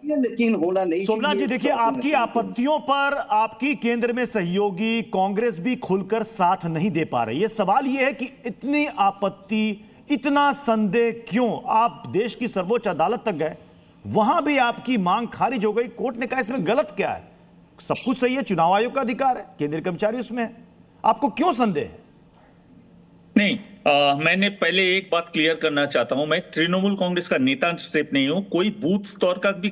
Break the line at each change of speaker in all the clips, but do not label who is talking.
चाहिए लेकिन होना नहीं।
सोमनाथ जी देखिए, आपकी आपत्तियों पर आपकी केंद्र में सहयोगी कांग्रेस भी खुलकर साथ नहीं दे पा रही है। सवाल यह है कि इतनी आपत्ति, इतना संदेह क्यों? आप देश की सर्वोच्च अदालत तक गए, वहां भी आपकी मांग खारिज हो गई। कोर्ट ने कहा इसमें गलत क्या है, सब कुछ सही है, चुनाव आयोग का अधिकार है, केंद्रीय कर्मचारी उसमें है, आपको क्यों संदेह है?
नहीं, मैंने पहले एक बात क्लियर करना चाहता हूं। मैं तृणमूल कांग्रेस का नेता सिर्फ नहीं हूं, कोई बूथ स्तर का भी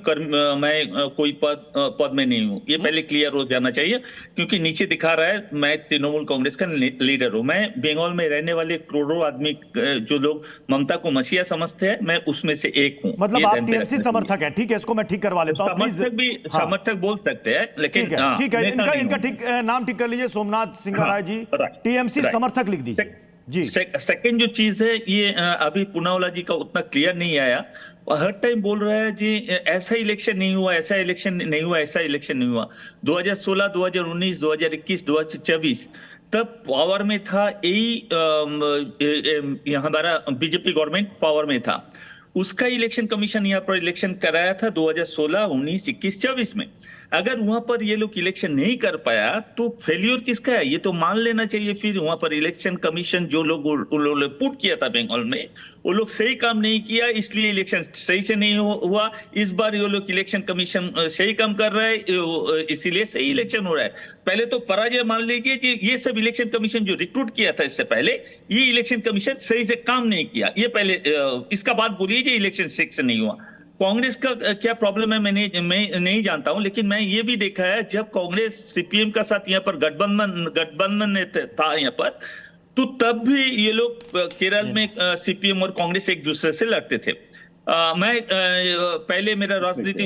मैं कोई पद में नहीं हूं। ये पहले क्लियर हो जाना चाहिए, क्योंकि नीचे दिखा रहा है मैं तृणमूल कांग्रेस का लीडर हूं। मैं बंगाल में रहने वाले करोड़ों आदमी, जो लोग ममता को मसीहा समझते हैं, मैं उसमें से एक हूँ।
मतलब आप टीएमसी समर्थक है? ठीक है, इसको मैं ठीक करवा लेता हूं।
समर्थक भी समर्थक बोल सकते हैं, लेकिन
ठीक है, इनका ठीक नाम ठीक कर लीजिए, सोमनाथ सिंघाराय जी, टीएमसी समर्थक लिख दीजिए जी।
सेकंड जो चीज है, ये अभी पूनावाला जी का उतना क्लियर नहीं आया। हर टाइम बोल रहा है जी ऐसा इलेक्शन नहीं हुआ, ऐसा इलेक्शन नहीं हुआ, ऐसा इलेक्शन नहीं हुआ। 2016, 2019, 2021, 2024 तब पावर में था यही हमारा बीजेपी गवर्नमेंट पावर में था। उसका इलेक्शन कमीशन यहाँ पर इलेक्शन कराया था 2016, 19, 21, 24 में। अगर वहां पर ये लोग इलेक्शन नहीं कर पाया तो फेल्यूर किसका है, ये तो मान लेना चाहिए। फिर वहां पर इलेक्शन कमीशन जो लोग पुट किया था बंगाल में, वो लोग सही काम नहीं किया, इसलिए इलेक्शन सही से नहीं हुआ। इस बार ये लोग इलेक्शन कमीशन सही काम कर रहा है, इसीलिए सही इलेक्शन हो रहा है। पहले तो पराजय मान लीजिए कि ये सब इलेक्शन कमीशन जो रिक्रूट किया था इससे पहले, ये इलेक्शन कमीशन सही से काम नहीं किया। ये पहले इसका बात बोलिए कि इलेक्शन सही से नहीं हुआ। कांग्रेस का क्या प्रॉब्लम है मैं नहीं जानता हूं, लेकिन मैं ये भी देखा है जब कांग्रेस सीपीएम का साथ यहाँ पर गठबंधन था यहाँ पर, तो तब भी ये लोग केरल में सीपीएम और कांग्रेस एक दूसरे से लड़ते थे। मैं पहले मेरा राजनीति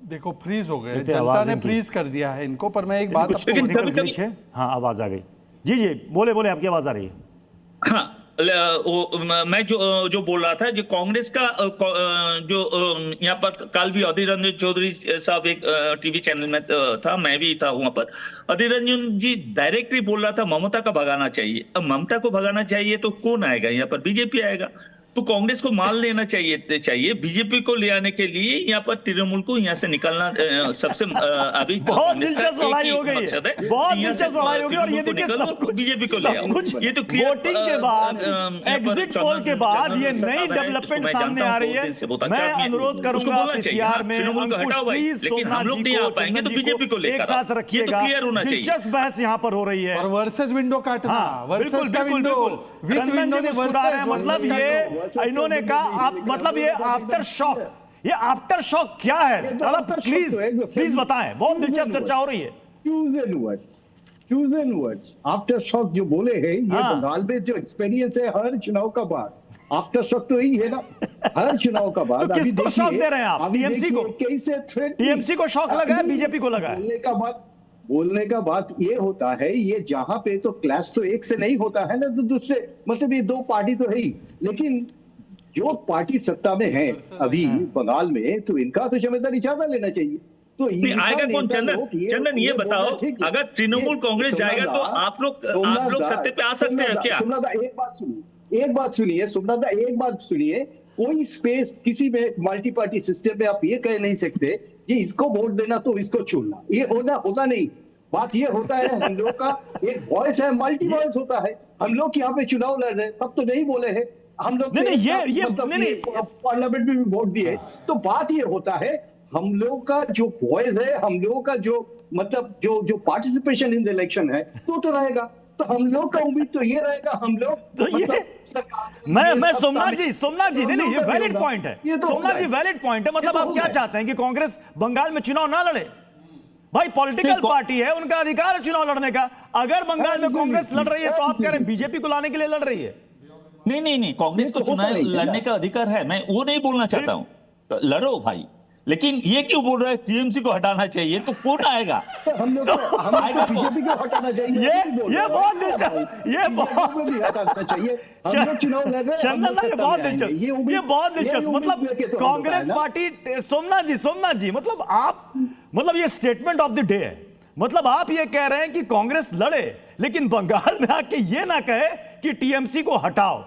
देखो फ्रीज हो गए, जनता ने फ्रीज कर दिया है इनको। पर मैं एक बात
आपको, हाँ आवाज आ गई जी जी, बोले बोले, आपकी आवाज आ रही है।
हाँ, मैं जो बोल रहा था, जो कांग्रेस का जो यहाँ पर कल भी अधीर रंजन चौधरी साहब एक टीवी चैनल में था, मैं भी था वहां पर। अधीर रंजन जी डायरेक्टली बोल रहा था ममता का भगाना चाहिए। अब ममता को भगाना चाहिए तो कौन आएगा यहाँ पर? बीजेपी आएगा। तो कांग्रेस को मान लेना चाहिए बीजेपी को ले आने के लिए यहाँ पर तृणमूल को यहाँ से निकालना सबसे अभी
बहुत दिलचस्प लड़ाई हो गई है, बहुत दिलचस्प लड़ाई होगी। और ये देखिए सब कुछ
बीजेपी को ले आओ, ये तो
वोटिंग के बाद, एग्जिट पोल के बाद ये नई डेवलपमेंट सामने आ रही है। मैं अनुरोध करूंगा पीसीआर में अंकुश प्लीज सोमनाथ जी को,
पाएंगे तो बीजेपी को
एक साथ रखिएगा। दिलचस्प बहस यहाँ पर हो रही है
और वर्सेस विंडो काटना,
बिल्कुल मुस्कुरा रहे हैं। मतलब ये इन्होंने कहा आप, मतलब ये आफ्टर शॉक, ये आफ्टर शॉक क्या है? प्लीज बताएं, बहुत दिलचस्प चर्चा हो रही है।
Choose and words after shock जो बोले हैं, ये बंगाल में जो एक्सपीरियंस है हर चुनाव का बाद, आफ्टर शॉक तो यही है ना, हर चुनाव का बाद।
तो किसको शॉक दे रहे हैं आप? टीएमसी को? टीएमसी को शॉक लगा है, बीजेपी को लगा है?
बोलने का बात ये होता है, ये जहां पे तो क्लैश तो एक से नहीं होता है ना, तो दूसरे, मतलब ये दो पार्टी तो है ही, लेकिन जो पार्टी सत्ता में है अभी बंगाल में, तो इनका तो जिम्मेदारी ज्यादा लेना चाहिए। तो
आएगा कौन? चंदन ये बताओ, अगर तृणमूल कांग्रेस जाएगा तो आप लोग सत्ते पे आ सकते हैं क्या?
सोमनाथ एक बात सुनिए सोमनाथ, एक बात सुनिए। कोई स्पेस किसी में मल्टी पार्टी सिस्टम में आप ये कह नहीं सकते कि इसको वोट देना तो इसको चुनना, ये होता नहीं। बात ये होता है हम लोग का एक वॉइस है, मल्टी वॉइस होता है। हम लोग यहाँ पे चुनाव लड़ रहे हैं, तब तो नहीं बोले हैं हम लोग, पार्लियामेंट में भी वोट दिए। तो बात ये होता है हम लोग का जो वॉइस है, हम लोगों का जो मतलब जो पार्टिसिपेशन इन द इलेक्शन है, तो रहेगा। तो हम लोग का उम्मीद तो ये रहेगा, हम लोग
तो ये मैं सोमनाथ जी नहीं, ये वैलिड पॉइंट है सोमनाथ जी, वैलिड पॉइंट है। मतलब आप क्या चाहते हैं कि कांग्रेस बंगाल में चुनाव ना लड़े? भाई पॉलिटिकल पार्टी है, उनका अधिकार है चुनाव लड़ने का। अगर बंगाल में कांग्रेस लड़ रही है तो आप कह रहे हैं बीजेपी को लाने के लिए लड़ रही है?
नहीं, कांग्रेस को चुनाव लड़ने का अधिकार है, मैं वो नहीं बोलना चाहता हूँ, लड़ो भाई। लेकिन ये क्यों बोल रहा है टीएमसी को हटाना चाहिए? तो कौन आएगा?
हम लोग बीजेपी को हटाना चाहिए।
ये बहुत दिलचस्प, ये बहुत
हटाना चाहिए। हम लोग चुनाव लड़ रहे हैं,
ये बहुत दिलचस्प। मतलब कांग्रेस पार्टी, सोमनाथ जी मतलब आप, मतलब ये स्टेटमेंट ऑफ द डे है। मतलब आप ये कह रहे हैं कि कांग्रेस लड़े, लेकिन बंगाल में आके ये ना कहे कि टीएमसी को हटाओ।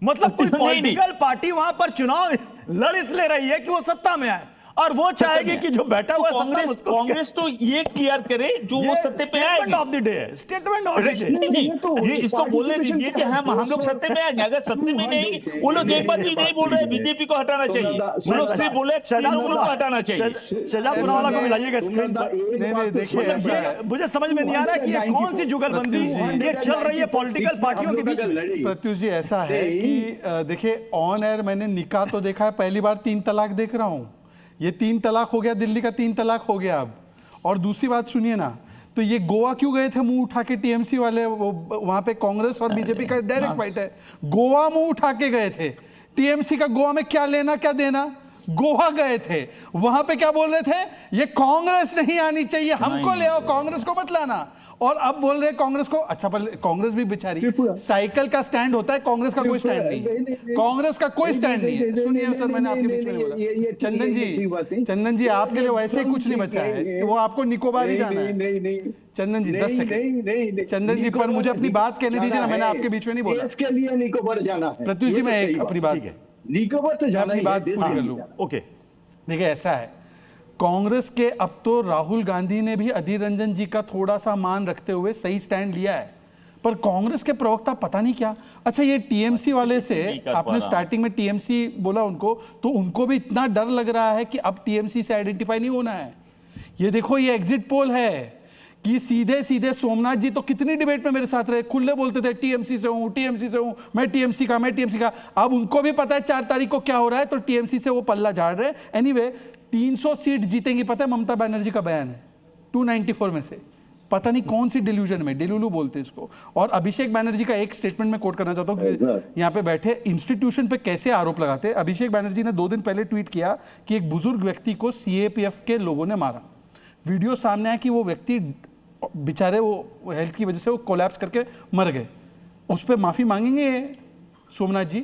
मतलब कोई
नहीं, नहीं।
पॉलिटिकल पार्टी वहां पर चुनाव लड़ इसलिए रही है कि वो सत्ता में आए और वो चाहेगी कि जो बैठा हुआ
कांग्रेस तो ये क्लियर करे जो वो सत्ते पे आएगी।
Statement of the day, statement of the day.
नहीं, ये इसको बोलने दीजिए कि हम लोग सत्ते में आएंगे। अगर सत्ते में नहीं, वो लोग एक बात भी नहीं बोल रहे बीजेपी को हटाना चाहिए, वो लोग सिर्फ बोले तृणमूल को हटाना चाहिए।
शहजाद पुनावाला को मिलाइएगा स्क्रीन पर।
नहीं देखिए,
मुझे समझ में नहीं आ रहा है कि ये कौन सी जुगलबंदी ये चल रही है पॉलिटिकल पार्टियों के बीच में।
प्रत्युष जी ऐसा है कि देखिए ऑन एयर मैंने निकाह तो देखा है, पहली बार 3 तलाक देख रहा हूं। ये 3 तलाक हो गया, दिल्ली का 3 तलाक हो गया अब। और दूसरी बात सुनिए ना, तो ये गोवा क्यों गए थे मुंह उठा के टीएमसी वाले? वहां पे कांग्रेस और बीजेपी का डायरेक्ट फाइट है। गोवा मुंह उठा के गए थे। टीएमसी का गोवा में क्या लेना क्या देना? गोवा गए थे, वहां पे क्या बोल रहे थे? ये कांग्रेस नहीं आनी चाहिए, हमको ले आओ, कांग्रेस को मत लाना। और अब बोल रहे कांग्रेस को, अच्छा पर कांग्रेस भी बेचारी, साइकिल का स्टैंड होता है, कांग्रेस का कोई स्टैंड नहीं है। कांग्रेस का कोई स्टैंड नहीं है। सुनिए सर, मैंने आपके बीच में बोला, चंदन जी आपके लिए वैसे ही कुछ नहीं बचा है कि वो आपको निकोबार ही जाना है। चंदन जी 10 सेकंड, चंदन जी पर मुझे अपनी बात कहने दीजिए ना, मैंने आपके बीच में नहीं बोला।
इसके लिए निकोबार जाना है।
प्रत्युष जी मैं अपनी बात,
निकोबार तो जाना,
अपनी बात पूरी कर लूं।
ओके,
देखिए ऐसा है, कांग्रेस के अब तो राहुल गांधी ने भी अधीर रंजन जी का थोड़ा सा मान रखते हुए सही स्टैंड लिया है, पर कांग्रेस के प्रवक्ता पता नहीं क्या। अच्छा ये टीएमसी वाले से आपने स्टार्टिंग में टीएमसी बोला उनको, तो उनको भी इतना डर लग रहा है कि अब टीएमसी से आइडेंटिफाई नहीं होना है। ये देखो ये एग्जिट पोल है कि सीधे सीधे सोमनाथ जी तो कितनी डिबेट में मेरे साथ रहे, खुले बोलते थे टीएमसी से हूं, टीएमसी से हूं, मैं टीएमसी का। अब उनको भी पता है 4 तारीख को क्या हो रहा है, तो टीएमसी से वो पल्ला झाड़ रहे। एनीवे 300 सीट जीतेंगी, पता है ममता बनर्जी का बयान है 294 में से। पता नहीं कौन सी डिल्यूजन में, डिलुलू बोलते हैं इसको। और अभिषेक बैनर्जी का एक स्टेटमेंट में कोट करना चाहता हूं कि यहाँ पे बैठे इंस्टीट्यूशन पे कैसे आरोप लगाते हैं। अभिषेक बैनर्जी ने 2 दिन पहले ट्वीट किया कि एक बुजुर्ग व्यक्ति को सीएपीएफ के लोगों ने मारा। वीडियो सामने आया कि वो व्यक्ति बेचारे वो हेल्थ की वजह से वो कोलैप्स करके मर गए। उस पर माफी मांगेंगे सोमनाथ जी?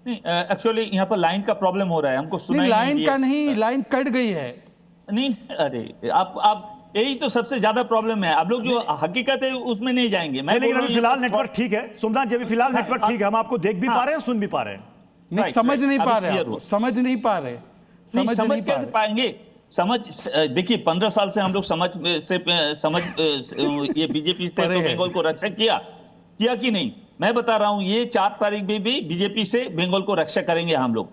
नहीं, एक्चुअली यहाँ पर लाइन का प्रॉब्लम हो रहा है, हमको सुनाई नहीं
लाइन का नहीं, लाइन कट गई है।
नहीं, अरे आप यही तो सबसे ज्यादा प्रॉब्लम है। आप लोग जो हकीकत है उसमें नहीं जाएंगे। मैं
लेकिन अभी फिलहाल नेटवर्क ठीक है सोमनाथ जी, अभी फिलहाल नेटवर्क ठीक है, हम आपको देख भी पा रहे हैं, सुन भी पा रहे हैं।
नहीं समझ नहीं पा रहे, समझ नहीं पा रहे,
समझ कैसे पाएंगे? समझ देखिए 15 साल से हम लोग समझ ये बीजेपी से तो बंगाल को रक्षा किया कि नहीं? मैं बता रहा हूं ये 4 तारीख में भी बीजेपी से बंगाल को रक्षा करेंगे हम लोग।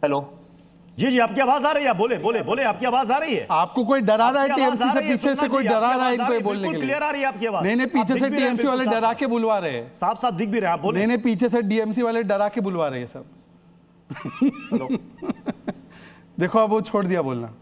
हेलो
जी आपकी आवाज आ रही है, बोले आपकी आवाज आ रही है।
आपको कोई डरा रहा है टीएमसी से? पीछे से कोई डरा रहा है इनको बोलने के लिए?
क्लियर आ रही है आपकी आवाज?
नहीं पीछे से टीएमसी वाले डरा के बुलवा रहे हैं,
साफ दिख भी रहा है, आप बोले।
नहीं पीछे से डीएमसी वाले डरा के बुलवा रहे हैं सब। देखो अब वो छोड़ दिया बोलना।